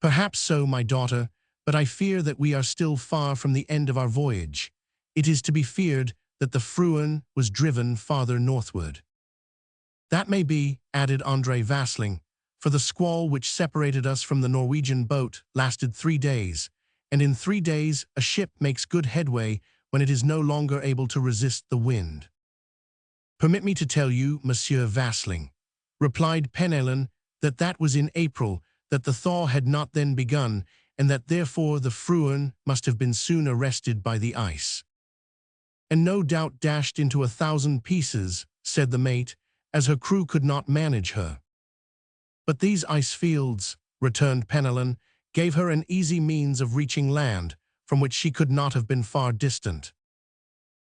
"Perhaps so, my daughter, but I fear that we are still far from the end of our voyage. It is to be feared that the Fruin was driven farther northward." "That may be," added André Vasling, "for the squall which separated us from the Norwegian boat lasted 3 days, and in 3 days a ship makes good headway when it is no longer able to resist the wind." "Permit me to tell you, Monsieur Vasling," replied Penellan, "that was in April, that the thaw had not then begun, and that therefore the Fruin must have been soon arrested by the ice." "And no doubt dashed into 1,000 pieces," said the mate, "as her crew could not manage her." "But these ice fields," returned Penellan, "gave her an easy means of reaching land, from which she could not have been far distant."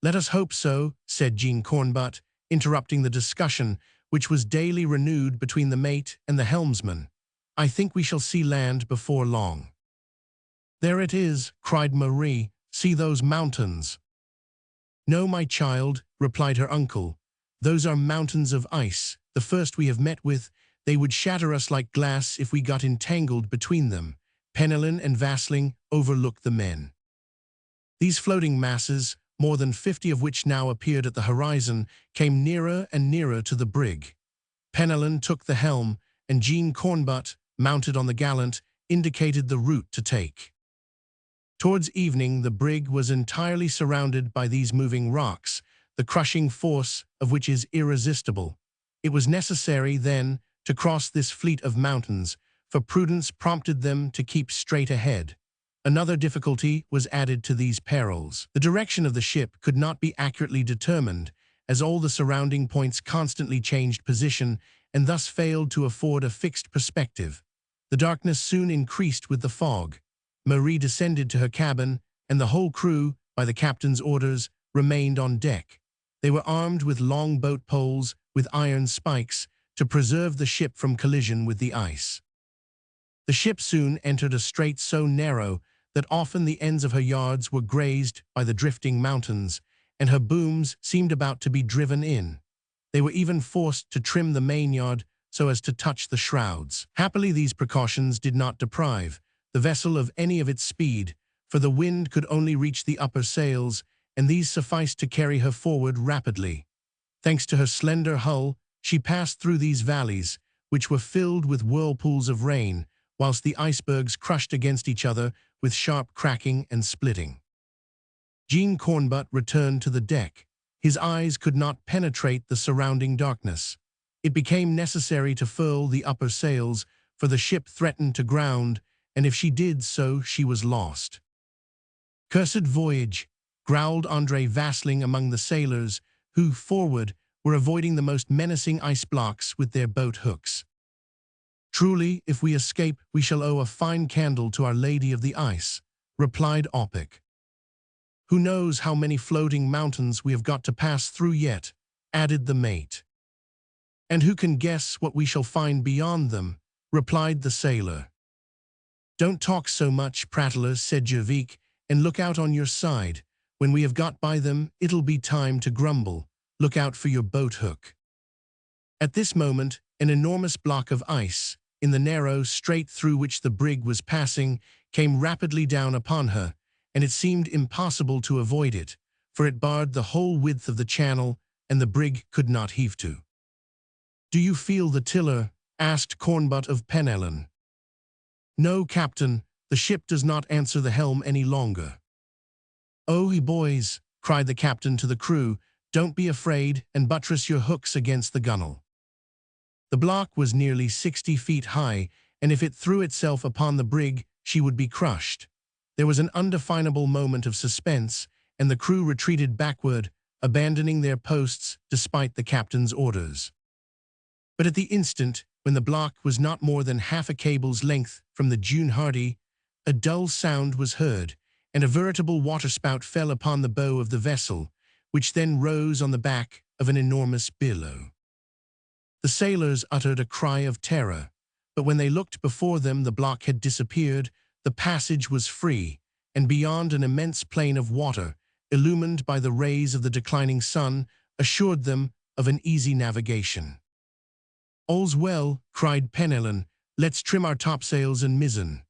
"Let us hope so," said Jean Cornbutt, interrupting the discussion, which was daily renewed between the mate and the helmsman. "I think we shall see land before long." "There it is," cried Marie. "See those mountains." "No, my child," replied her uncle. "Those are mountains of ice, the first we have met with. They would shatter us like glass if we got entangled between them." Penellan and Vasling overlooked the men. These floating masses, more than 50 of which now appeared at the horizon, came nearer and nearer to the brig. Penellan took the helm, and Jean Cornbutt, mounted on the gallant, indicated the route to take. Towards evening the brig was entirely surrounded by these moving rocks, the crushing force of which is irresistible. It was necessary, then, to cross this fleet of mountains, for prudence prompted them to keep straight ahead. Another difficulty was added to these perils. The direction of the ship could not be accurately determined, as all the surrounding points constantly changed position and thus failed to afford a fixed perspective. The darkness soon increased with the fog. Marie descended to her cabin, and the whole crew, by the captain's orders, remained on deck. They were armed with long boat poles with iron spikes to preserve the ship from collision with the ice. The ship soon entered a strait so narrow that often the ends of her yards were grazed by the drifting mountains, and her booms seemed about to be driven in. They were even forced to trim the mainyard so as to touch the shrouds. Happily, these precautions did not deprive the vessel of any of its speed, for the wind could only reach the upper sails, and these sufficed to carry her forward rapidly. Thanks to her slender hull, she passed through these valleys, which were filled with whirlpools of rain, whilst the icebergs crushed against each other with sharp cracking and splitting. Jean Cornbutt returned to the deck. His eyes could not penetrate the surrounding darkness. It became necessary to furl the upper sails, for the ship threatened to ground, and if she did so, she was lost. "Cursed voyage," growled André Vasling among the sailors, who, forward, were avoiding the most menacing ice blocks with their boat hooks. "Truly, if we escape, we shall owe a fine candle to Our Lady of the Ice," replied Opic. "Who knows how many floating mountains we have got to pass through yet," added the mate. "And who can guess what we shall find beyond them," replied the sailor. "Don't talk so much, prattler," said Jervik, "and look out on your side. When we have got by them, it'll be time to grumble. Look out for your boat hook." At this moment, an enormous block of ice, in the narrow strait through which the brig was passing, came rapidly down upon her, and it seemed impossible to avoid it, for it barred the whole width of the channel, and the brig could not heave to. "Do you feel the tiller?" asked Cornbutt of Penellan. "No, Captain, the ship does not answer the helm any longer." "Oh, boys," cried the captain to the crew, "don't be afraid, and buttress your hooks against the gunwale." The block was nearly 60 feet high, and if it threw itself upon the brig, she would be crushed. There was an undefinable moment of suspense, and the crew retreated backward, abandoning their posts despite the captain's orders. But at the instant, when the block was not more than half a cable's length from the June Hardy, a dull sound was heard, and a veritable waterspout fell upon the bow of the vessel, which then rose on the back of an enormous billow. The sailors uttered a cry of terror, but when they looked before them, the block had disappeared, the passage was free, and beyond an immense plain of water, illumined by the rays of the declining sun, assured them of an easy navigation. "All's well," cried Penellan. "Let's trim our topsails and mizzen."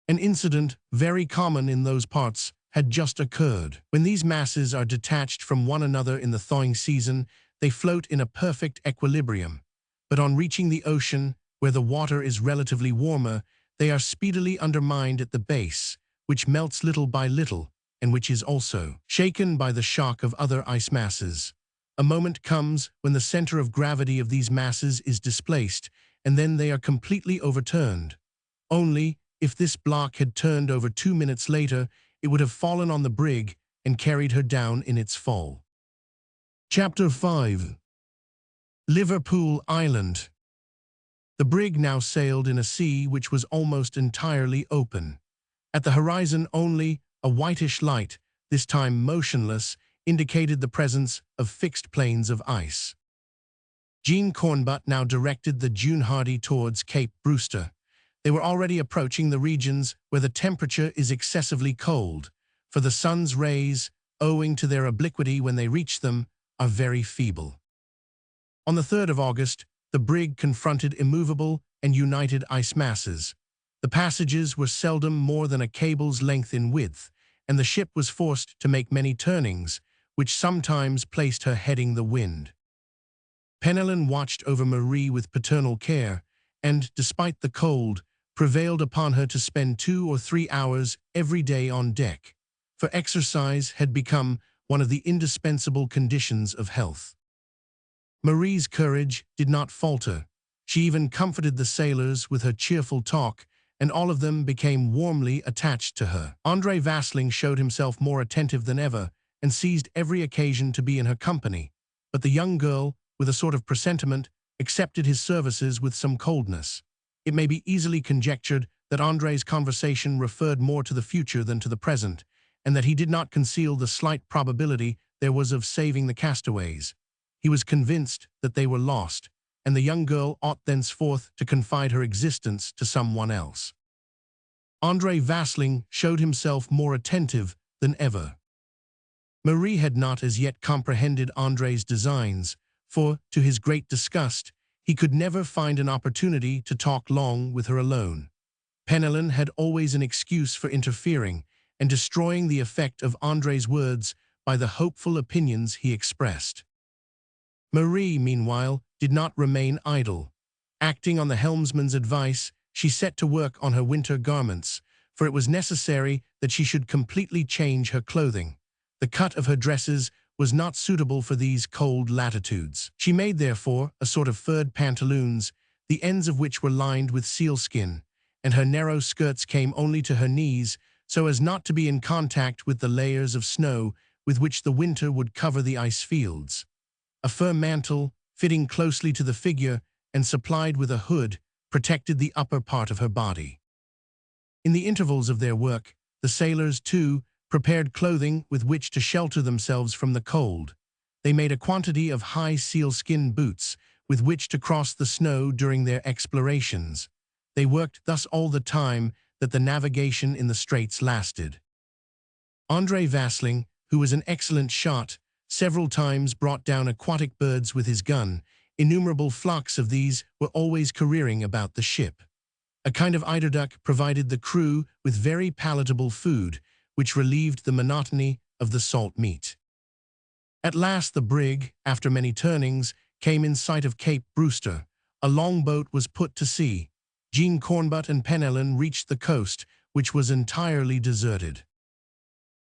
An incident, very common in those parts, had just occurred. When these masses are detached from one another in the thawing season, they float in a perfect equilibrium. But on reaching the ocean, where the water is relatively warmer, they are speedily undermined at the base, which melts little by little, and which is also shaken by the shock of other ice masses. A moment comes when the center of gravity of these masses is displaced, and then they are completely overturned. Only, if this block had turned over 2 minutes later, it would have fallen on the brig and carried her down in its fall. Chapter 5. Liverpool Island. The brig now sailed in a sea which was almost entirely open. At the horizon only, a whitish light, this time motionless, indicated the presence of fixed plains of ice. Jean Cornbutt now directed the June Hardy towards Cape Brewster. They were already approaching the regions where the temperature is excessively cold, for the sun's rays, owing to their obliquity when they reach them, are very feeble. On the 3rd of August, the brig confronted immovable and united ice masses. The passages were seldom more than a cable's length in width, and the ship was forced to make many turnings, which sometimes placed her heading the wind. Penelon watched over Marie with paternal care, and, despite the cold, prevailed upon her to spend 2 or 3 hours every day on deck, for exercise had become one of the indispensable conditions of health. Marie's courage did not falter. She even comforted the sailors with her cheerful talk, and all of them became warmly attached to her. André Vasling showed himself more attentive than ever, and seized every occasion to be in her company, but the young girl, with a sort of presentiment, accepted his services with some coldness. It may be easily conjectured that André's conversation referred more to the future than to the present, and that he did not conceal the slight probability there was of saving the castaways. He was convinced that they were lost, and the young girl ought thenceforth to confide her existence to someone else. André Vasling showed himself more attentive than ever. Marie had not as yet comprehended André's designs, for, to his great disgust, he could never find an opportunity to talk long with her alone. Penelon had always an excuse for interfering and destroying the effect of André's words by the hopeful opinions he expressed. Marie, meanwhile, did not remain idle. Acting on the helmsman's advice, she set to work on her winter garments, for it was necessary that she should completely change her clothing. The cut of her dresses was not suitable for these cold latitudes. She made, therefore, a sort of furred pantaloons, the ends of which were lined with sealskin, and her narrow skirts came only to her knees, so as not to be in contact with the layers of snow with which the winter would cover the ice fields. A fur mantle, fitting closely to the figure and supplied with a hood, protected the upper part of her body. In the intervals of their work, the sailors, too, prepared clothing with which to shelter themselves from the cold. They made a quantity of high sealskin boots with which to cross the snow during their explorations. They worked thus all the time that the navigation in the straits lasted. André Vasling, who was an excellent shot, several times brought down aquatic birds with his gun. Innumerable flocks of these were always careering about the ship. A kind of eiderduck provided the crew with very palatable food, which relieved the monotony of the salt meat. At last the brig, after many turnings, came in sight of Cape Brewster. A longboat was put to sea. Jean Cornbutt and Penelon reached the coast, which was entirely deserted.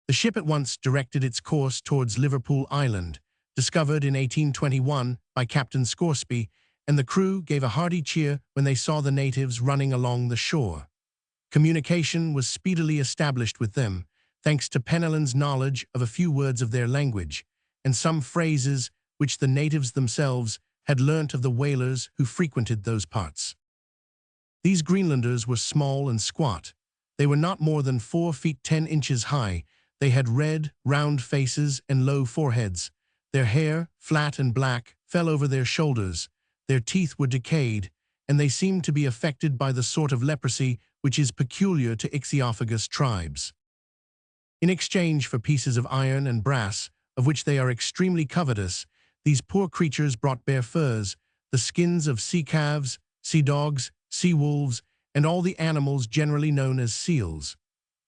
The ship at once directed its course towards Liverpool Island, discovered in 1821 by Captain Scoresby, and the crew gave a hearty cheer when they saw the natives running along the shore. Communication was speedily established with them, thanks to Penelon's knowledge of a few words of their language, and some phrases which the natives themselves had learnt of the whalers who frequented those parts. These Greenlanders were small and squat. They were not more than 4 feet 10 inches high. They had red, round faces and low foreheads. Their hair, flat and black, fell over their shoulders. Their teeth were decayed, and they seemed to be affected by the sort of leprosy which is peculiar to ichthyophagous tribes. In exchange for pieces of iron and brass, of which they are extremely covetous, these poor creatures brought bare furs, the skins of sea calves, sea dogs, sea wolves, and all the animals generally known as seals.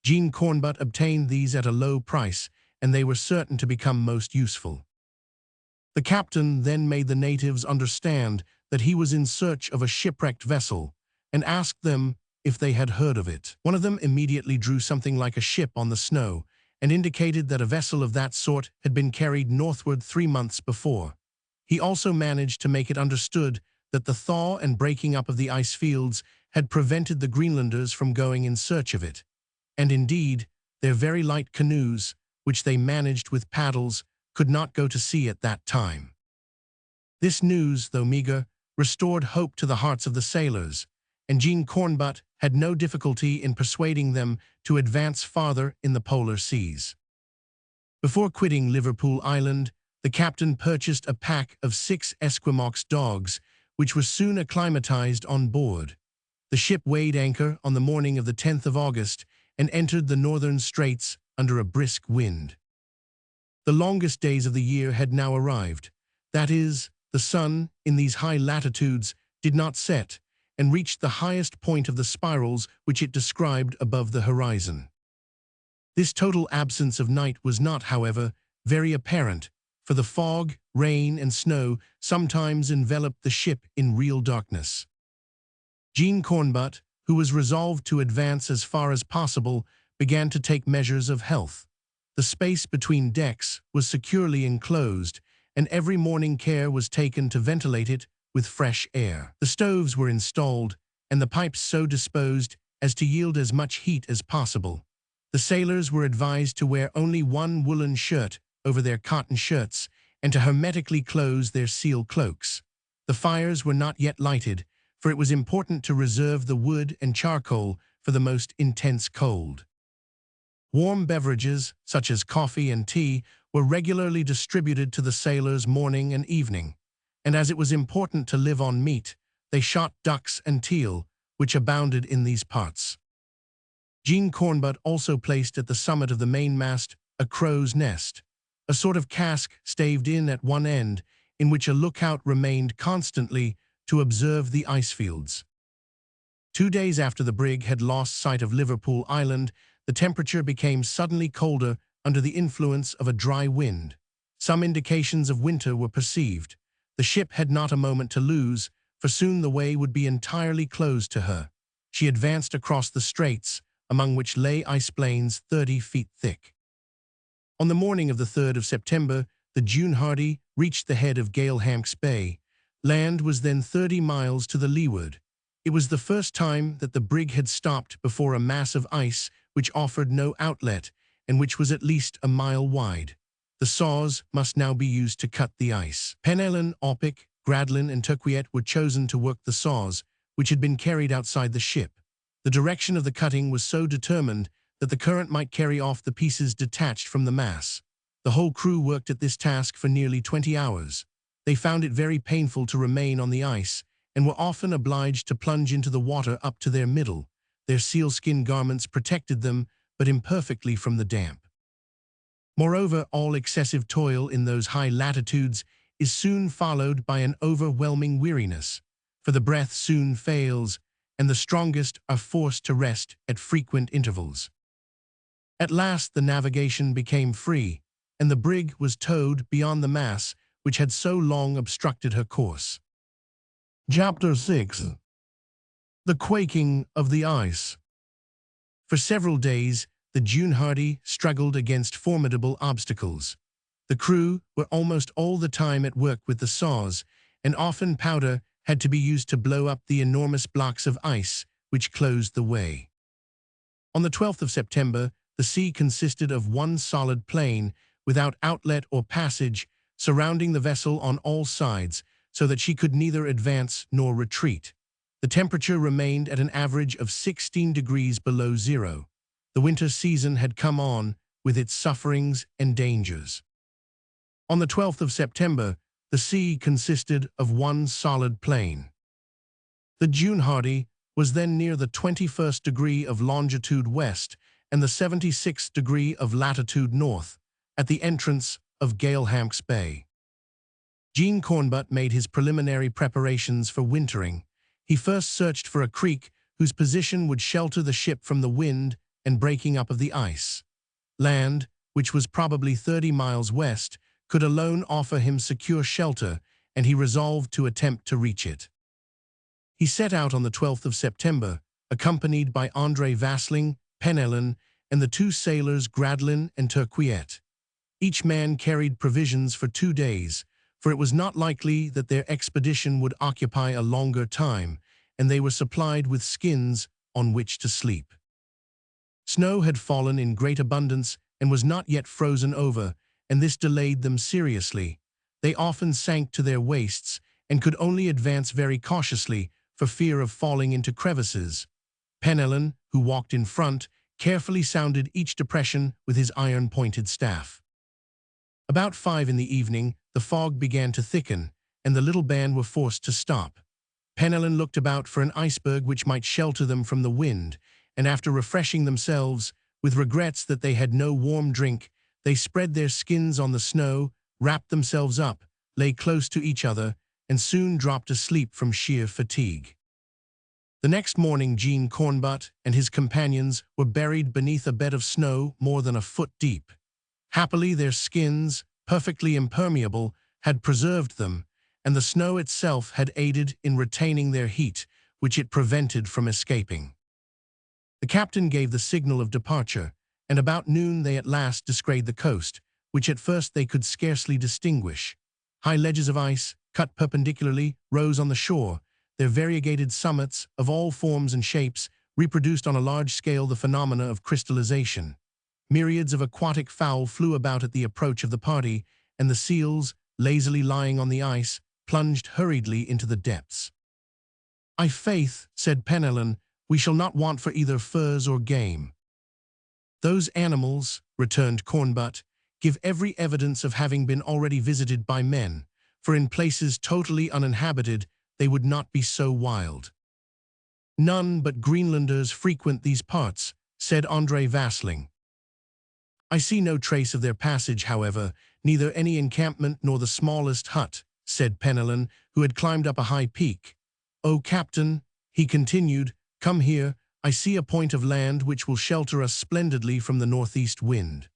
Jean Cornbutt obtained these at a low price, and they were certain to become most useful. The captain then made the natives understand that he was in search of a shipwrecked vessel, and asked them if they had heard of it. One of them immediately drew something like a ship on the snow, and indicated that a vessel of that sort had been carried northward 3 months before. He also managed to make it understood that the thaw and breaking up of the ice fields had prevented the Greenlanders from going in search of it, and indeed, their very light canoes, which they managed with paddles, could not go to sea at that time. This news, though meager, restored hope to the hearts of the sailors, and Jean Cornbutt had no difficulty in persuading them to advance farther in the polar seas. Before quitting Liverpool Island, the captain purchased a pack of 6 Esquimaux dogs, which were soon acclimatized on board. The ship weighed anchor on the morning of the 10th of August and entered the northern straits under a brisk wind. The longest days of the year had now arrived. That is, the sun, in these high latitudes, did not set, and reached the highest point of the spirals which it described above the horizon. This total absence of night was not, however, very apparent, for the fog, rain, and snow sometimes enveloped the ship in real darkness. Jean Cornbutt, who was resolved to advance as far as possible, began to take measures of health. The space between decks was securely enclosed, and every morning care was taken to ventilate it with fresh air. The stoves were installed, and the pipes so disposed as to yield as much heat as possible. The sailors were advised to wear only one woolen shirt over their cotton shirts, and to hermetically close their seal cloaks. The fires were not yet lighted, for it was important to reserve the wood and charcoal for the most intense cold. Warm beverages, such as coffee and tea, were regularly distributed to the sailors morning and evening, and as it was important to live on meat, they shot ducks and teal, which abounded in these parts. Jean Cornbutt also placed at the summit of the mainmast a crow's nest, a sort of cask staved in at one end, in which a lookout remained constantly to observe the ice fields. 2 days after the brig had lost sight of Liverpool Island, the temperature became suddenly colder under the influence of a dry wind. Some indications of winter were perceived. The ship had not a moment to lose, for soon the way would be entirely closed to her. She advanced across the straits, among which lay ice plains 30 feet thick. On the morning of the 3rd of September, the Junehardy reached the head of Galehamp's Bay. Land was then 30 miles to the leeward. It was the first time that the brig had stopped before a mass of ice which offered no outlet, and which was at least a mile wide. The saws must now be used to cut the ice. Penellan, Opic, Gradlin, and Turquiet were chosen to work the saws, which had been carried outside the ship. The direction of the cutting was so determined that the current might carry off the pieces detached from the mass. The whole crew worked at this task for nearly 20 hours. They found it very painful to remain on the ice, and were often obliged to plunge into the water up to their middle. Their sealskin garments protected them, but imperfectly, from the damp. Moreover, all excessive toil in those high latitudes is soon followed by an overwhelming weariness, for the breath soon fails, and the strongest are forced to rest at frequent intervals. At last the navigation became free, and the brig was towed beyond the mass which had so long obstructed her course. Chapter 6. The Quaking of the Ice. For several days, the Junehardy struggled against formidable obstacles. The crew were almost all the time at work with the saws, and often powder had to be used to blow up the enormous blocks of ice which closed the way. On the 12th of September, the sea consisted of one solid plain, without outlet or passage, surrounding the vessel on all sides, so that she could neither advance nor retreat. The temperature remained at an average of 16 degrees below zero. The winter season had come on, with its sufferings and dangers. On the 12th of September, the sea consisted of one solid plain. The Junehardy was then near the 21st degree of longitude west and the 76th degree of latitude north, at the entrance of Galehamp's Bay. Jean Cornbutt made his preliminary preparations for wintering. He first searched for a creek whose position would shelter the ship from the wind and breaking up of the ice. Land, which was probably 30 miles west, could alone offer him secure shelter, and he resolved to attempt to reach it. He set out on the 12th of September, accompanied by André Vasling, Penelon, and the two sailors Gradlin and Turquiet. Each man carried provisions for 2 days, for it was not likely that their expedition would occupy a longer time, and they were supplied with skins on which to sleep. Snow had fallen in great abundance and was not yet frozen over, and this delayed them seriously. They often sank to their waists and could only advance very cautiously for fear of falling into crevices. Penelon, who walked in front, carefully sounded each depression with his iron-pointed staff. About 5 in the evening, the fog began to thicken, and the little band were forced to stop. Penelon looked about for an iceberg which might shelter them from the wind, and after refreshing themselves, with regrets that they had no warm drink, they spread their skins on the snow, wrapped themselves up, lay close to each other, and soon dropped asleep from sheer fatigue. The next morning Jean Cornbutt and his companions were buried beneath a bed of snow more than a foot deep. Happily their skins, perfectly impermeable, had preserved them, and the snow itself had aided in retaining their heat, which it prevented from escaping. The captain gave the signal of departure, and about noon they at last descried the coast, which at first they could scarcely distinguish. High ledges of ice, cut perpendicularly, rose on the shore. Their variegated summits, of all forms and shapes, reproduced on a large scale the phenomena of crystallization. Myriads of aquatic fowl flew about at the approach of the party, and the seals, lazily lying on the ice, plunged hurriedly into the depths. "I faith," said Penelon, "we shall not want for either furs or game." "Those animals," returned Cornbutt, "give every evidence of having been already visited by men, for in places totally uninhabited they would not be so wild." "None but Greenlanders frequent these parts," said André Vasling. "I see no trace of their passage, however, neither any encampment nor the smallest hut," said Penelon, who had climbed up a high peak. "O Captain," he continued, "come here, I see a point of land which will shelter us splendidly from the northeast wind."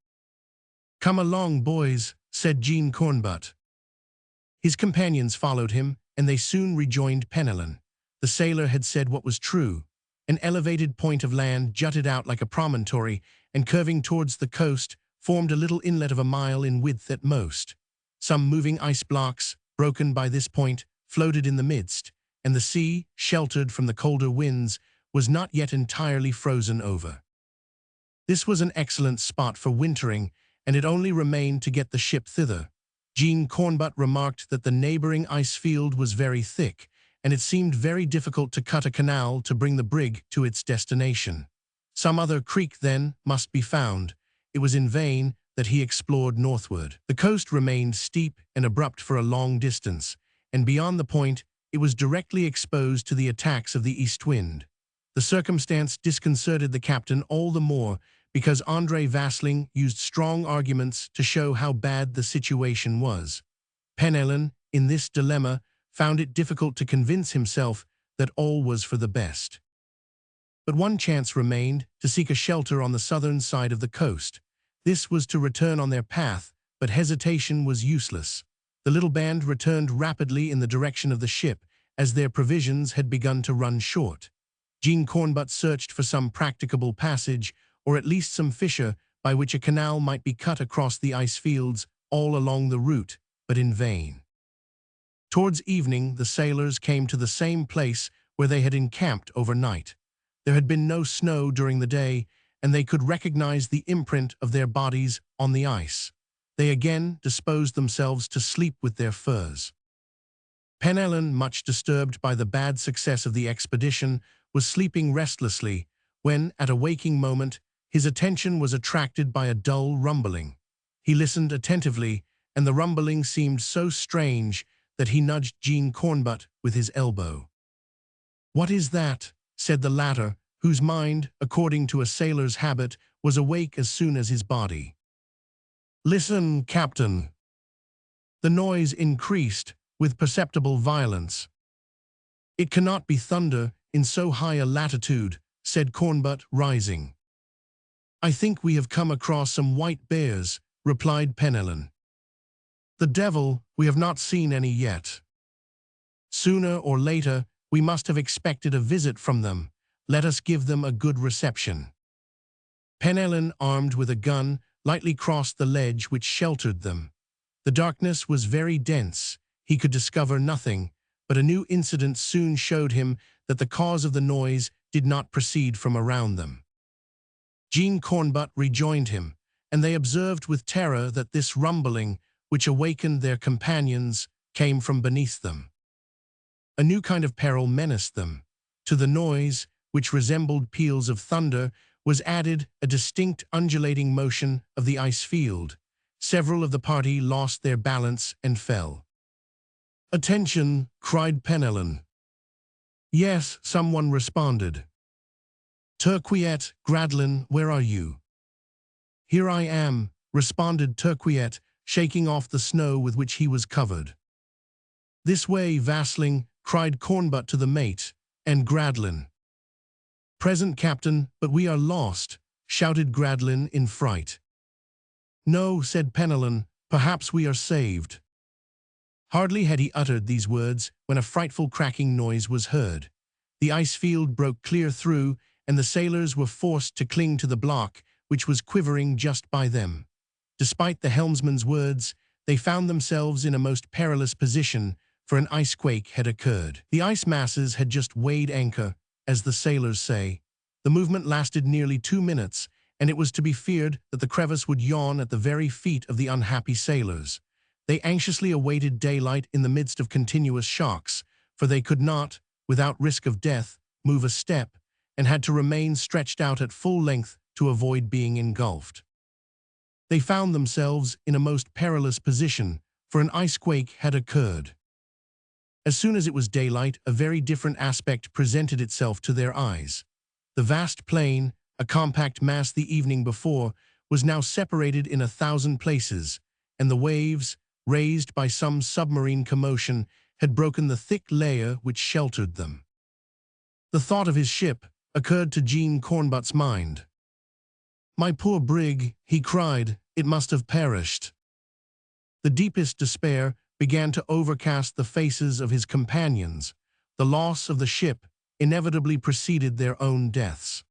"Come along, boys," said Jean Cornbutt. His companions followed him, and they soon rejoined Penelon. The sailor had said what was true. An elevated point of land jutted out like a promontory, and curving towards the coast, formed a little inlet of a mile in width at most. Some moving ice blocks, broken by this point, floated in the midst, and the sea, sheltered from the colder winds, was not yet entirely frozen over. This was an excellent spot for wintering, and it only remained to get the ship thither. Jean Cornbutt remarked that the neighboring ice field was very thick, and it seemed very difficult to cut a canal to bring the brig to its destination. Some other creek, then, must be found. It was in vain that he explored northward. The coast remained steep and abrupt for a long distance, and beyond the point, it was directly exposed to the attacks of the east wind. The circumstance disconcerted the captain all the more because André Vasling used strong arguments to show how bad the situation was. Penelon, in this dilemma, found it difficult to convince himself that all was for the best. But one chance remained, to seek a shelter on the southern side of the coast. This was to return on their path, but hesitation was useless. The little band returned rapidly in the direction of the ship, as their provisions had begun to run short. Jean Cornbutt searched for some practicable passage, or at least some fissure by which a canal might be cut across the ice fields all along the route, but in vain. Towards evening, the sailors came to the same place where they had encamped overnight. There had been no snow during the day, and they could recognize the imprint of their bodies on the ice. They again disposed themselves to sleep with their furs. Penelon, much disturbed by the bad success of the expedition, was sleeping restlessly when, at a waking moment, his attention was attracted by a dull rumbling. He listened attentively, and the rumbling seemed so strange that he nudged Jean Cornbutt with his elbow. "What is that?" said the latter, whose mind, according to a sailor's habit, was awake as soon as his body. "Listen, Captain." The noise increased with perceptible violence. "It cannot be thunder," in so high a latitude, said Cornbutt, rising. I think we have come across some white bears, replied Penellan. The devil, we have not seen any yet. Sooner or later, we must have expected a visit from them. Let us give them a good reception. Penellan, armed with a gun, lightly crossed the ledge which sheltered them. The darkness was very dense. He could discover nothing, but a new incident soon showed him that the cause of the noise did not proceed from around them. Jean Cornbutt rejoined him, and they observed with terror that this rumbling, which awakened their companions, came from beneath them. A new kind of peril menaced them. To the noise, which resembled peals of thunder, was added a distinct undulating motion of the ice field. Several of the party lost their balance and fell. "Attention!" cried Penellan. "Yes," someone responded. "Turquiette, Gradlin, where are you?" "Here I am," responded Turquiette, shaking off the snow with which he was covered. "This way, Vasling," cried Cornbutt to the mate, and Gradlin. "Present, Captain, but we are lost," shouted Gradlin in fright. "No," said Penellan, "perhaps we are saved." Hardly had he uttered these words when a frightful cracking noise was heard. The ice field broke clear through, and the sailors were forced to cling to the block, which was quivering just by them. Despite the helmsman's words, they found themselves in a most perilous position, for an icequake had occurred. The ice masses had just weighed anchor, as the sailors say. The movement lasted nearly 2 minutes, and it was to be feared that the crevice would yawn at the very feet of the unhappy sailors. They anxiously awaited daylight in the midst of continuous shocks, for they could not, without risk of death, move a step, and had to remain stretched out at full length to avoid being engulfed. They found themselves in a most perilous position, for an icequake had occurred. As soon as it was daylight, a very different aspect presented itself to their eyes. The vast plain, a compact mass the evening before, was now separated in 1,000 places, and the waves, raised by some submarine commotion, had broken the thick layer which sheltered them. The thought of his ship occurred to Jean Cornbutt's mind. "My poor brig," he cried, "it must have perished." The deepest despair began to overcast the faces of his companions. The loss of the ship inevitably preceded their own deaths.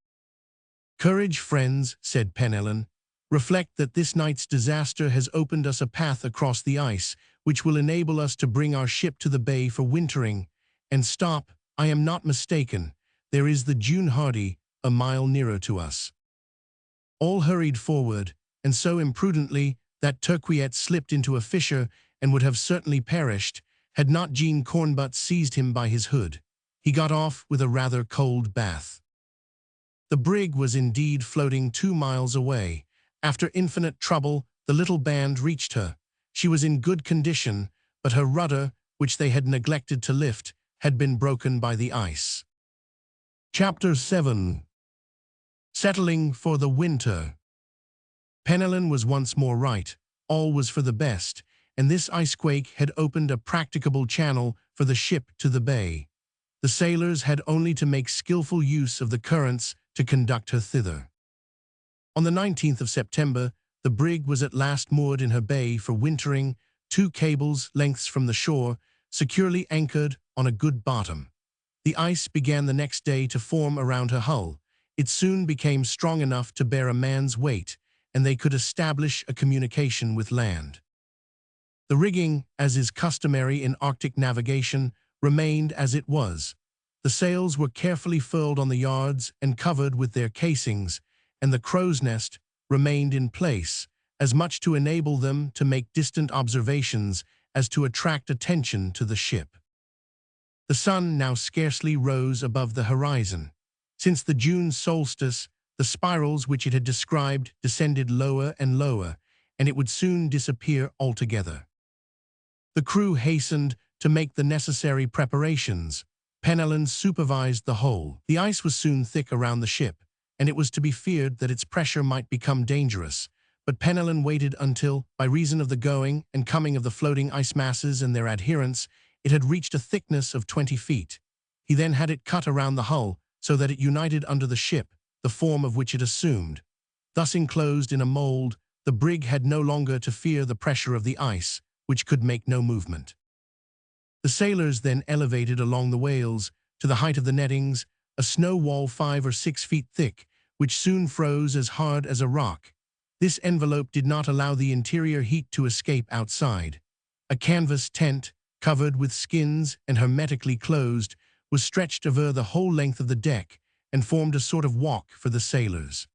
"Courage, friends," said Penellan. "Reflect that this night's disaster has opened us a path across the ice, which will enable us to bring our ship to the bay for wintering. And stop, I am not mistaken. There is the June Hardy, a mile nearer to us." All hurried forward, and so imprudently that Turquiette slipped into a fissure and would have certainly perished, had not Jean Cornbutt seized him by his hood. He got off with a rather cold bath. The brig was indeed floating 2 miles away. After infinite trouble, the little band reached her. She was in good condition, but her rudder, which they had neglected to lift, had been broken by the ice. Chapter 7. Settling for the winter. Penellan was once more right. All was for the best, and this icequake had opened a practicable channel for the ship to the bay. The sailors had only to make skillful use of the currents to conduct her thither. On the 19th of September, the brig was at last moored in her bay for wintering, 2 cables' lengths from the shore, securely anchored on a good bottom. The ice began the next day to form around her hull. It soon became strong enough to bear a man's weight, and they could establish a communication with land. The rigging, as is customary in Arctic navigation, remained as it was. The sails were carefully furled on the yards and covered with their casings, and the crow's nest remained in place, as much to enable them to make distant observations as to attract attention to the ship. The sun now scarcely rose above the horizon. Since the June solstice, the spirals which it had described descended lower and lower, and it would soon disappear altogether. The crew hastened to make the necessary preparations. Penellan supervised the whole. The ice was soon thick around the ship, and it was to be feared that its pressure might become dangerous, but Penellan waited until, by reason of the going and coming of the floating ice masses and their adherents, it had reached a thickness of 20 feet. He then had it cut around the hull so that it united under the ship, the form of which it assumed. Thus enclosed in a mold, the brig had no longer to fear the pressure of the ice, which could make no movement. The sailors then elevated along the whales, to the height of the nettings, a snow wall 5 or 6 feet thick, which soon froze as hard as a rock. This envelope did not allow the interior heat to escape outside. A canvas tent, covered with skins and hermetically closed, was stretched over the whole length of the deck and formed a sort of walk for the sailors.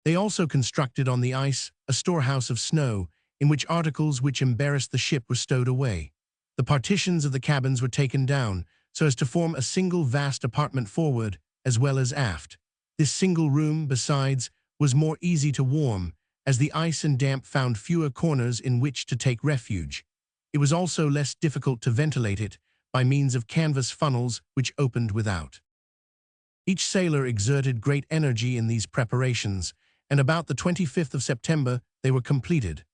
They also constructed on the ice a storehouse of snow, in which articles which embarrassed the ship were stowed away. The partitions of the cabins were taken down, so as to form a single vast apartment forward as well as aft. This single room, besides, was more easy to warm, as the ice and damp found fewer corners in which to take refuge. It was also less difficult to ventilate it by means of canvas funnels which opened without. Each sailor exerted great energy in these preparations, and about the 25th of September they were completed.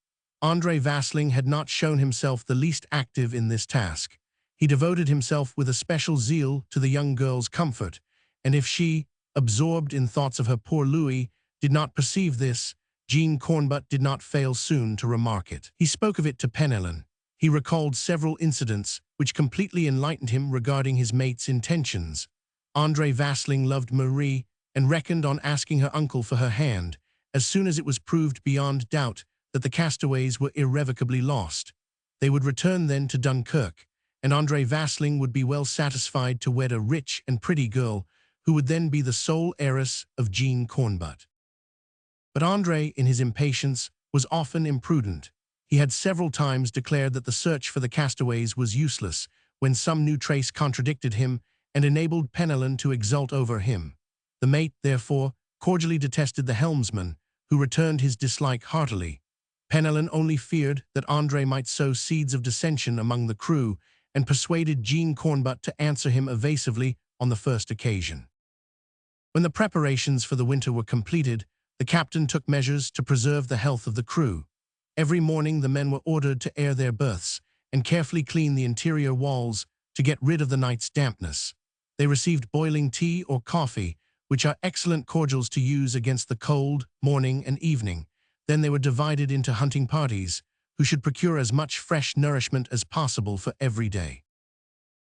André Vasling had not shown himself the least active in this task. He devoted himself with a special zeal to the young girl's comfort, and if she, absorbed in thoughts of her poor Louis, did not perceive this, Jean Cornbutt did not fail soon to remark it. He spoke of it to Penelon. He recalled several incidents which completely enlightened him regarding his mate's intentions. André Vasling loved Marie and reckoned on asking her uncle for her hand, as soon as it was proved beyond doubt that the castaways were irrevocably lost. They would return then to Dunkirk, and André Vasling would be well satisfied to wed a rich and pretty girl who would then be the sole heiress of Jean Cornbutt. But André, in his impatience, was often imprudent. He had several times declared that the search for the castaways was useless, when some new trace contradicted him and enabled Penelon to exult over him. The mate, therefore, cordially detested the helmsman, who returned his dislike heartily. Penelon only feared that André might sow seeds of dissension among the crew, and persuaded Jean Cornbutt to answer him evasively on the first occasion. When the preparations for the winter were completed, the captain took measures to preserve the health of the crew. Every morning the men were ordered to air their berths and carefully clean the interior walls to get rid of the night's dampness. They received boiling tea or coffee, which are excellent cordials to use against the cold, morning and evening. Then they were divided into hunting parties, who should procure as much fresh nourishment as possible for every day.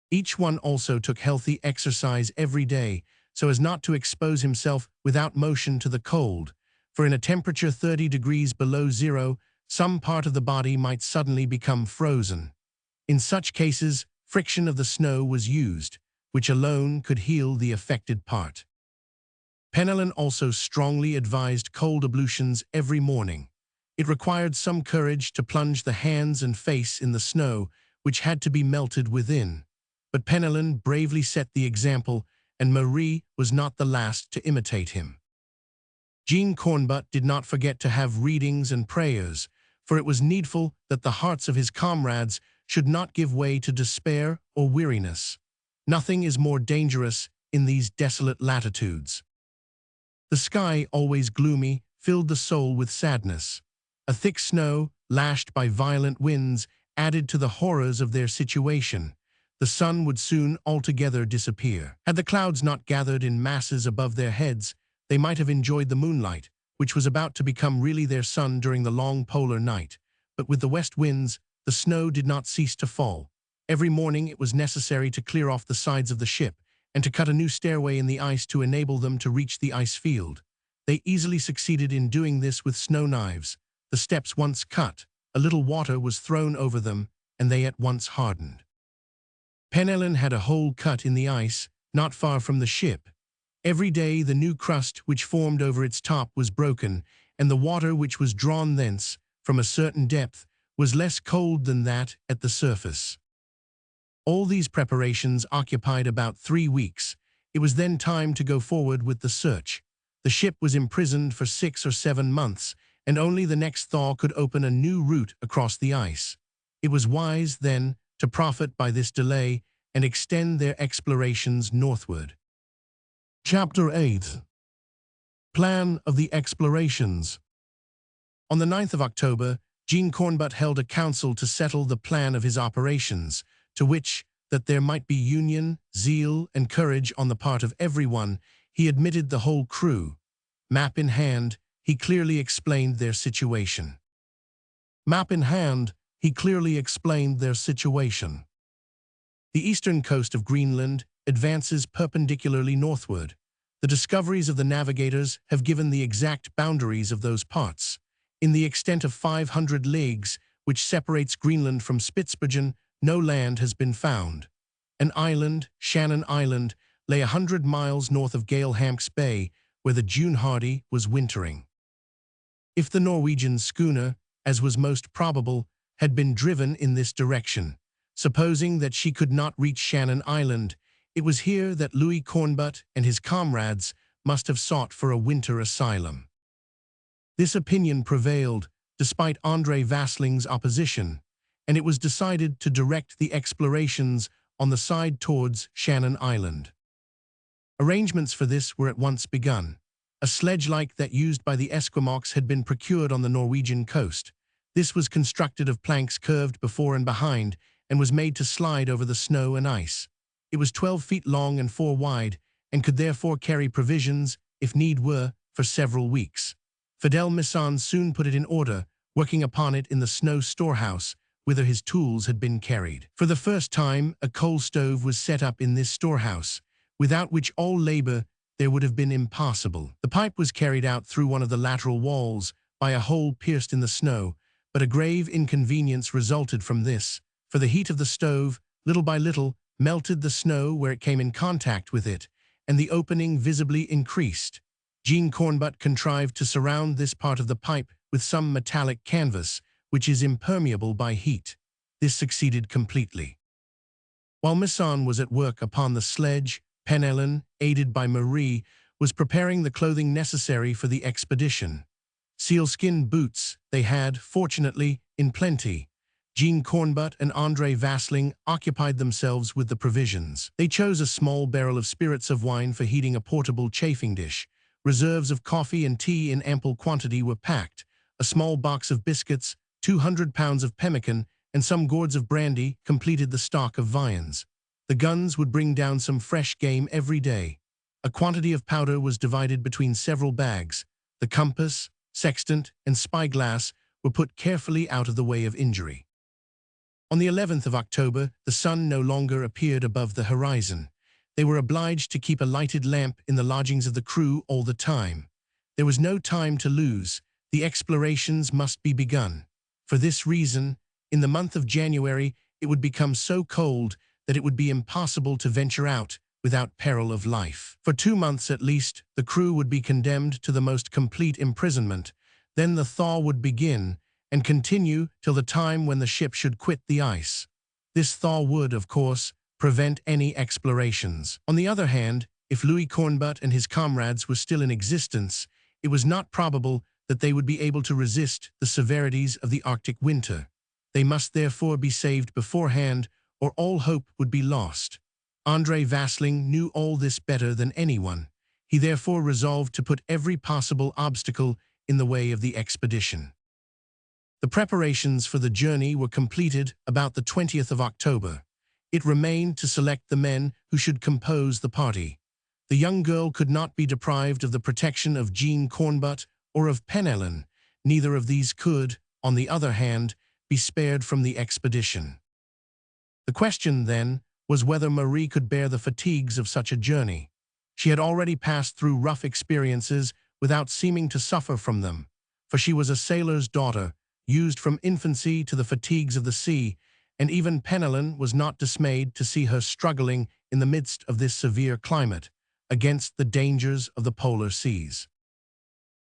Each one also took healthy exercise every day, so as not to expose himself without motion to the cold, for in a temperature 30 degrees below zero, some part of the body might suddenly become frozen. In such cases, friction of the snow was used, which alone could heal the affected part. Penelon also strongly advised cold ablutions every morning. It required some courage to plunge the hands and face in the snow, which had to be melted within. But Penelon bravely set the example, and Marie was not the last to imitate him. Jean Cornbutt did not forget to have readings and prayers, for it was needful that the hearts of his comrades should not give way to despair or weariness. Nothing is more dangerous in these desolate latitudes. The sky, always gloomy, filled the soul with sadness. A thick snow, lashed by violent winds, added to the horrors of their situation. The sun would soon altogether disappear. Had the clouds not gathered in masses above their heads, they might have enjoyed the moonlight, which was about to become really their sun during the long polar night. But with the west winds, the snow did not cease to fall. Every morning it was necessary to clear off the sides of the ship, and to cut a new stairway in the ice to enable them to reach the ice field. They easily succeeded in doing this with snow knives. The steps once cut, a little water was thrown over them, and they at once hardened. Penelon had a hole cut in the ice, not far from the ship. Every day the new crust which formed over its top was broken, and the water which was drawn thence, from a certain depth, was less cold than that at the surface. All these preparations occupied about 3 weeks. It was then time to go forward with the search. The ship was imprisoned for 6 or 7 months, and only the next thaw could open a new route across the ice. It was wise, then, to profit by this delay and extend their explorations northward. Chapter 8. Plan of the Explorations. On the 9th of October, Jean Cornbutt held a council to settle the plan of his operations, to which, that there might be union, zeal, and courage on the part of everyone, he admitted the whole crew. Map in hand, he clearly explained their situation. Map in hand, he clearly explained their situation. The eastern coast of Greenland advances perpendicularly northward. The discoveries of the navigators have given the exact boundaries of those parts. In the extent of 500 leagues, which separates Greenland from Spitsbergen, no land has been found. An island, Shannon Island, lay 100 miles north of Galehamks Bay, where the June Hardy was wintering. If the Norwegian schooner, as was most probable, had been driven in this direction, supposing that she could not reach Shannon Island, it was here that Louis Cornbutt and his comrades must have sought for a winter asylum. This opinion prevailed, despite André Vasling's opposition, and it was decided to direct the explorations on the side towards Shannon Island. Arrangements for this were at once begun. A sledge like that used by the Esquimaux had been procured on the Norwegian coast. This was constructed of planks curved before and behind and was made to slide over the snow and ice. It was 12 feet long and 4 wide and could therefore carry provisions, if need were, for several weeks. Fidel Misson soon put it in order, working upon it in the snow storehouse, whither his tools had been carried. For the first time, a coal stove was set up in this storehouse, without which all labor there would have been impossible. The pipe was carried out through one of the lateral walls by a hole pierced in the snow, but a grave inconvenience resulted from this, for the heat of the stove, little by little, melted the snow where it came in contact with it, and the opening visibly increased. Jean Cornbutt contrived to surround this part of the pipe with some metallic canvas, which is impermeable by heat. This succeeded completely. While Misson was at work upon the sledge, Penellan, aided by Marie, was preparing the clothing necessary for the expedition. Sealskin boots they had, fortunately, in plenty. Jean Cornbutt and André Vasling occupied themselves with the provisions. They chose a small barrel of spirits of wine for heating a portable chafing dish. Reserves of coffee and tea in ample quantity were packed. A small box of biscuits, 200 pounds of pemmican, and some gourds of brandy completed the stock of viands. The guns would bring down some fresh game every day. A quantity of powder was divided between several bags. The compass, sextant, and spyglass were put carefully out of the way of injury. On the 11th of October, the sun no longer appeared above the horizon. They were obliged to keep a lighted lamp in the lodgings of the crew all the time. There was no time to lose. The explorations must be begun. For this reason, in the month of January, it would become so cold that it would be impossible to venture out without peril of life. For 2 months at least, the crew would be condemned to the most complete imprisonment. Then the thaw would begin and continue till the time when the ship should quit the ice. This thaw would, of course, prevent any explorations. On the other hand, if Louis Cornbutt and his comrades were still in existence, it was not probable that they would be able to resist the severities of the Arctic winter. They must therefore be saved beforehand, or all hope would be lost. André Vasling knew all this better than anyone. He therefore resolved to put every possible obstacle in the way of the expedition. The preparations for the journey were completed about the 20th of October. It remained to select the men who should compose the party. The young girl could not be deprived of the protection of Jean Cornbutt or of Penellan. Neither of these could, on the other hand, be spared from the expedition. The question, then, was whether Marie could bear the fatigues of such a journey. She had already passed through rough experiences without seeming to suffer from them, for she was a sailor's daughter, used from infancy to the fatigues of the sea, and even Penellan was not dismayed to see her struggling in the midst of this severe climate, against the dangers of the polar seas.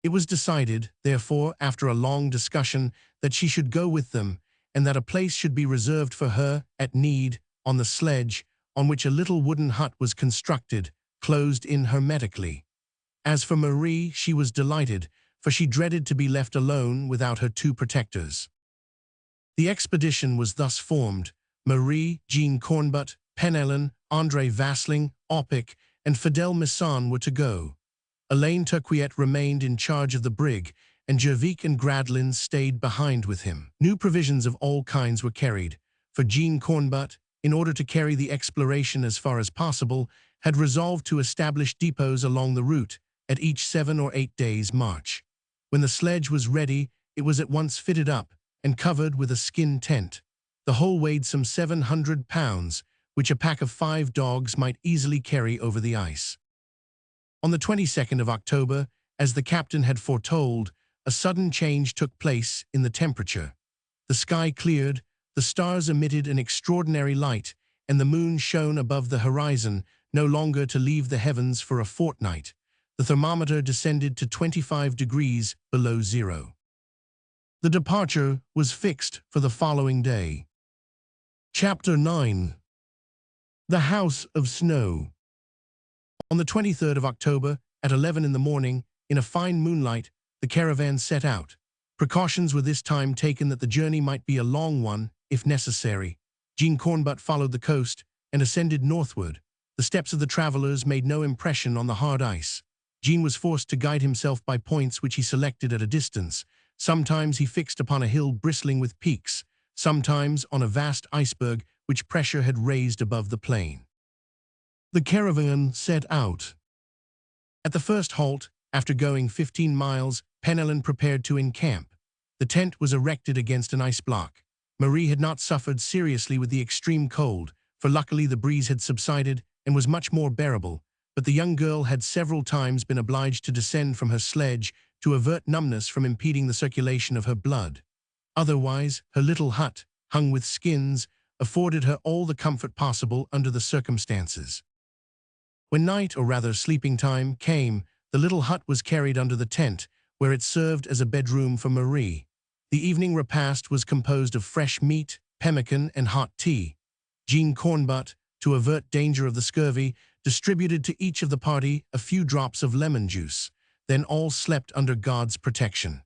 It was decided, therefore, after a long discussion, that she should go with them, and that a place should be reserved for her, at need, on the sledge, on which a little wooden hut was constructed, closed in hermetically. As for Marie, she was delighted, for she dreaded to be left alone without her 2 protectors. The expedition was thus formed. Marie, Jean Cornbutt, Penellan, André Vasling, Opic, and Fidel Misson were to go. Alain Turquiet remained in charge of the brig, and Jervik and Gradlin stayed behind with him. New provisions of all kinds were carried. For Jean Cornbutt, in order to carry the exploration as far as possible, had resolved to establish depots along the route at each 7 or 8 days' march. When the sledge was ready, it was at once fitted up and covered with a skin tent. The whole weighed some 700 pounds, which a pack of 5 dogs might easily carry over the ice. On the 22nd of October, as the captain had foretold, a sudden change took place in the temperature. The sky cleared, the stars emitted an extraordinary light, and the moon shone above the horizon, no longer to leave the heavens for a fortnight. The thermometer descended to 25 degrees below zero. The departure was fixed for the following day. Chapter 9. The House of Snow. On the 23rd of October, at 11 in the morning, in a fine moonlight, the caravan set out. Precautions were this time taken that the journey might be a long one, if necessary. Jean Cornbutt followed the coast and ascended northward. The steps of the travelers made no impression on the hard ice. Jean was forced to guide himself by points which he selected at a distance. Sometimes he fixed upon a hill bristling with peaks, sometimes on a vast iceberg which pressure had raised above the plain. The caravan set out. At the first halt, after going 15 miles, Penellan prepared to encamp. The tent was erected against an ice block. Marie had not suffered seriously with the extreme cold, for luckily the breeze had subsided and was much more bearable, but the young girl had several times been obliged to descend from her sledge to avert numbness from impeding the circulation of her blood. Otherwise, her little hut, hung with skins, afforded her all the comfort possible under the circumstances. When night, or rather sleeping time, came, the little hut was carried under the tent, where it served as a bedroom for Marie. The evening repast was composed of fresh meat, pemmican, and hot tea. Jean Cornbutt, to avert danger of the scurvy, distributed to each of the party a few drops of lemon juice. Then all slept under God's protection.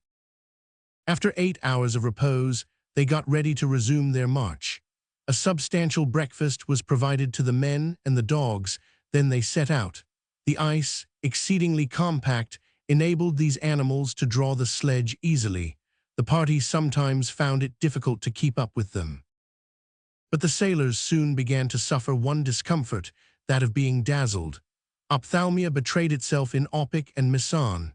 After 8 hours of repose, they got ready to resume their march. A substantial breakfast was provided to the men and the dogs, then they set out. The ice, exceedingly compact, enabled these animals to draw the sledge easily. The party sometimes found it difficult to keep up with them. But the sailors soon began to suffer one discomfort, that of being dazzled. Ophthalmia betrayed itself in Opic and Misson.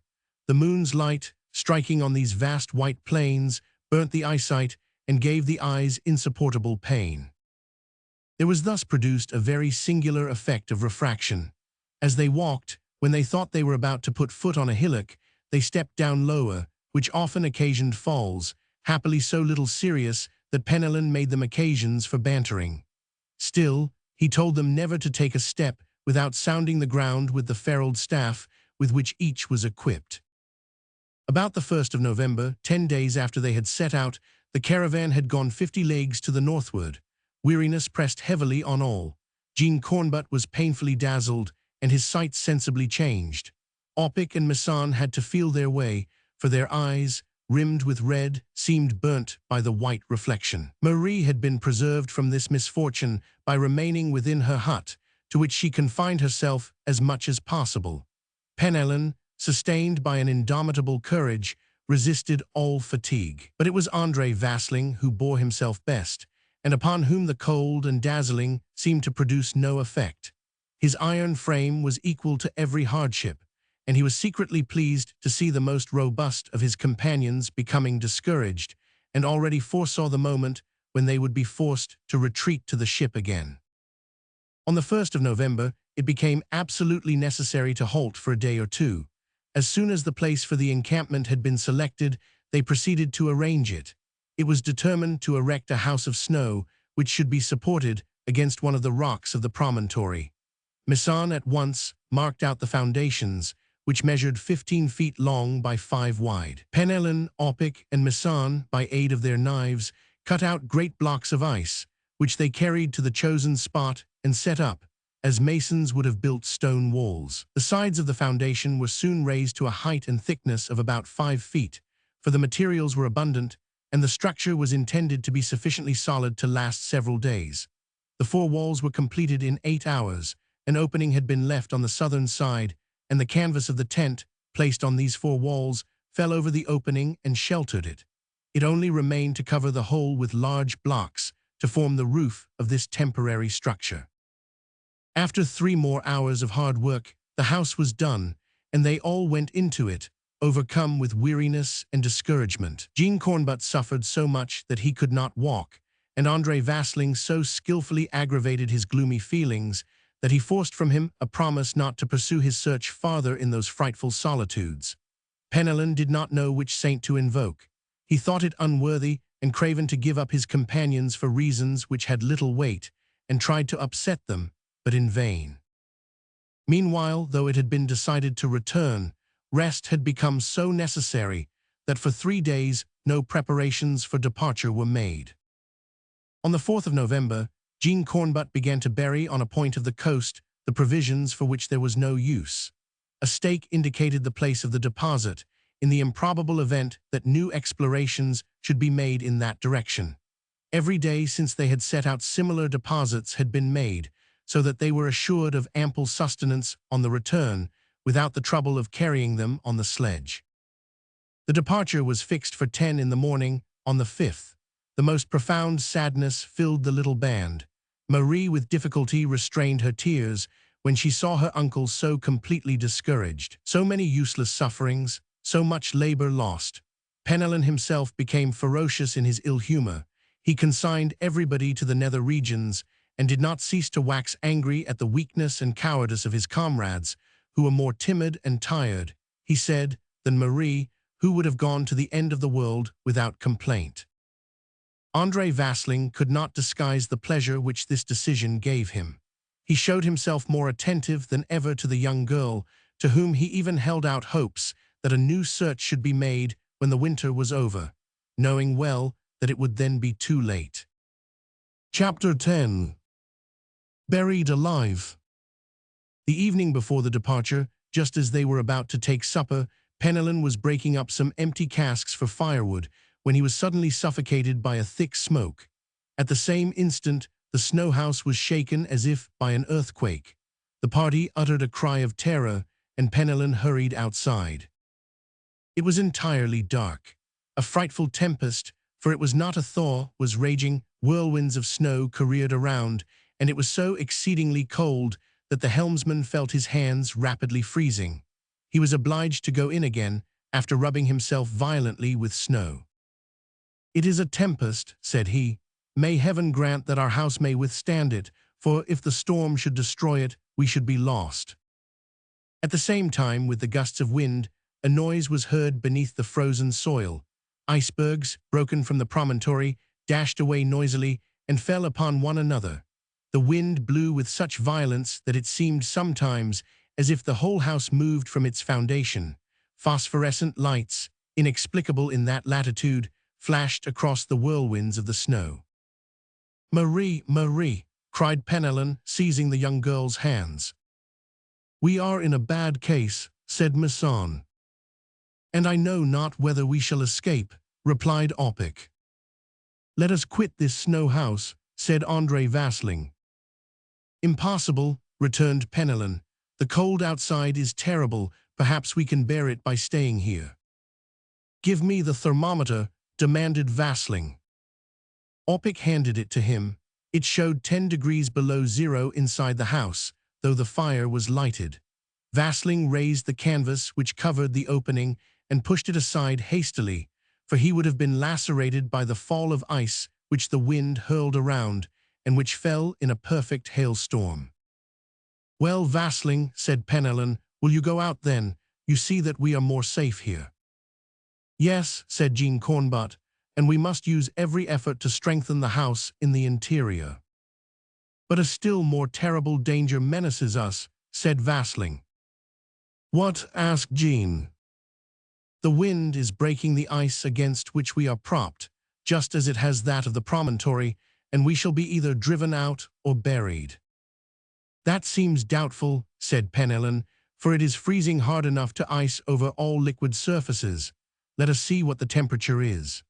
The moon's light, striking on these vast white plains, burnt the eyesight and gave the eyes insupportable pain. There was thus produced a very singular effect of refraction. As they walked, when they thought they were about to put foot on a hillock, they stepped down lower, which often occasioned falls, happily so little serious that Penellan made them occasions for bantering. Still, he told them never to take a step without sounding the ground with the ferruled staff with which each was equipped. About the 1st of November, 10 days after they had set out, the caravan had gone 50 leagues to the northward. Weariness pressed heavily on all. Jean Cornbutt was painfully dazzled, and his sight sensibly changed. Opic and Misson had to feel their way, for their eyes, rimmed with red, seemed burnt by the white reflection. Marie had been preserved from this misfortune by remaining within her hut, to which she confined herself as much as possible. Penellan, sustained by an indomitable courage, resisted all fatigue. But it was André Vasling who bore himself best, and upon whom the cold and dazzling seemed to produce no effect. His iron frame was equal to every hardship, and he was secretly pleased to see the most robust of his companions becoming discouraged, and already foresaw the moment when they would be forced to retreat to the ship again. On the 1st of November, it became absolutely necessary to halt for a day or two. As soon as the place for the encampment had been selected, they proceeded to arrange it. It was determined to erect a house of snow, which should be supported against one of the rocks of the promontory. Misson at once marked out the foundations, which measured 15 feet long by 5 wide. Penellan, Opic, and Misson, by aid of their knives, cut out great blocks of ice, which they carried to the chosen spot and set up, as masons would have built stone walls. The sides of the foundation were soon raised to a height and thickness of about 5 feet, for the materials were abundant, and the structure was intended to be sufficiently solid to last several days. The 4 walls were completed in 8 hours. An opening had been left on the southern side, and the canvas of the tent, placed on these 4 walls, fell over the opening and sheltered it. It only remained to cover the whole with large blocks, to form the roof of this temporary structure. After 3 more hours of hard work, the house was done, and they all went into it, overcome with weariness and discouragement. Jean Cornbutt suffered so much that he could not walk, and André Vasling so skillfully aggravated his gloomy feelings that he forced from him a promise not to pursue his search farther in those frightful solitudes. Penelon did not know which saint to invoke. He thought it unworthy and craven to give up his companions for reasons which had little weight, and tried to upset them, but in vain. Meanwhile, though it had been decided to return, rest had become so necessary that for 3 days no preparations for departure were made. On the 4th of November, Jean Cornbutt began to bury on a point of the coast the provisions for which there was no use. A stake indicated the place of the deposit, in the improbable event that new explorations should be made in that direction. Every day since they had set out similar deposits had been made, so that they were assured of ample sustenance on the return, without the trouble of carrying them on the sledge. The departure was fixed for 10 in the morning on the 5th. The most profound sadness filled the little band. Marie with difficulty restrained her tears when she saw her uncle so completely discouraged. So many useless sufferings, so much labor lost. Penelon himself became ferocious in his ill humor. He consigned everybody to the nether regions, and did not cease to wax angry at the weakness and cowardice of his comrades, who were more timid and tired, he said, than Marie, who would have gone to the end of the world without complaint. André Vasling could not disguise the pleasure which this decision gave him. He showed himself more attentive than ever to the young girl, to whom he even held out hopes that a new search should be made when the winter was over, knowing well that it would then be too late. Chapter 10. Buried alive. The evening before the departure, just as they were about to take supper, Penelon was breaking up some empty casks for firewood when he was suddenly suffocated by a thick smoke. At the same instant, the snow house was shaken as if by an earthquake. The party uttered a cry of terror, and Penelon hurried outside. It was entirely dark. A frightful tempest, for it was not a thaw, was raging. Whirlwinds of snow careered around, and it was so exceedingly cold that the helmsman felt his hands rapidly freezing. He was obliged to go in again, after rubbing himself violently with snow. "It is a tempest," said he. "May heaven grant that our house may withstand it, for if the storm should destroy it, we should be lost." At the same time, with the gusts of wind, a noise was heard beneath the frozen soil. Icebergs, broken from the promontory, dashed away noisily and fell upon one another. The wind blew with such violence that it seemed sometimes as if the whole house moved from its foundation. Phosphorescent lights, inexplicable in that latitude, flashed across the whirlwinds of the snow. "Marie, Marie," cried Penelon, seizing the young girl's hands. "We are in a bad case," said Masson. "And I know not whether we shall escape," replied Opic. "Let us quit this snow house," said André Vasling. "Impossible," returned Penelon. "The cold outside is terrible. Perhaps we can bear it by staying here." "Give me the thermometer," demanded Vasling. Opic handed it to him. It showed 10 degrees below zero inside the house, though the fire was lighted. Vasling raised the canvas which covered the opening and pushed it aside hastily, for he would have been lacerated by the fall of ice which the wind hurled around, and which fell in a perfect hailstorm. "Well, Vasling," said Penelon, "will you go out then? You see that we are more safe here." "Yes," said Jean Cornbutt, "and we must use every effort to strengthen the house in the interior." "But a still more terrible danger menaces us," said Vasling. "What?" asked Jean. "The wind is breaking the ice against which we are propped, just as it has that of the promontory, and we shall be either driven out or buried." "That seems doubtful," said Penelon, "for it is freezing hard enough to ice over all liquid surfaces. Let us see what the temperature is."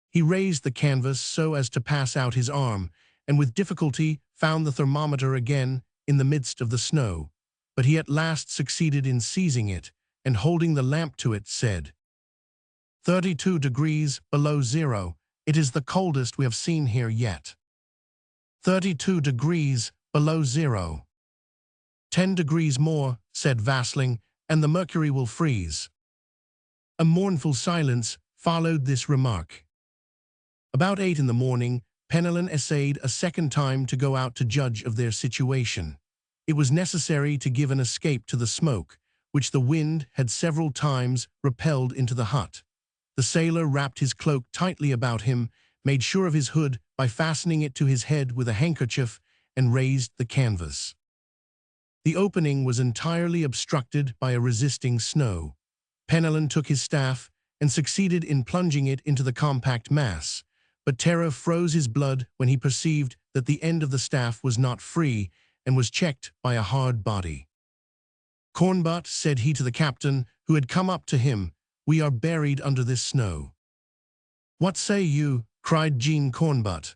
He raised the canvas so as to pass out his arm, and with difficulty found the thermometer again in the midst of the snow. But he at last succeeded in seizing it, and holding the lamp to it, said, 32 degrees below zero, It is the coldest we have seen here yet. 32 degrees below zero. 10 degrees more, said Vasling, and the mercury will freeze. A mournful silence followed this remark. About 8 in the morning, Penelon essayed a second time to go out to judge of their situation. It was necessary to give an escape to the smoke, which the wind had several times repelled into the hut. The sailor wrapped his cloak tightly about him, made sure of his hood by fastening it to his head with a handkerchief, and raised the canvas. The opening was entirely obstructed by a resisting snow. Penelon took his staff and succeeded in plunging it into the compact mass, but terror froze his blood when he perceived that the end of the staff was not free and was checked by a hard body. "Cornbutt," said he to the captain, who had come up to him, "we are buried under this snow." "What say you?" cried Jean Cornbutt.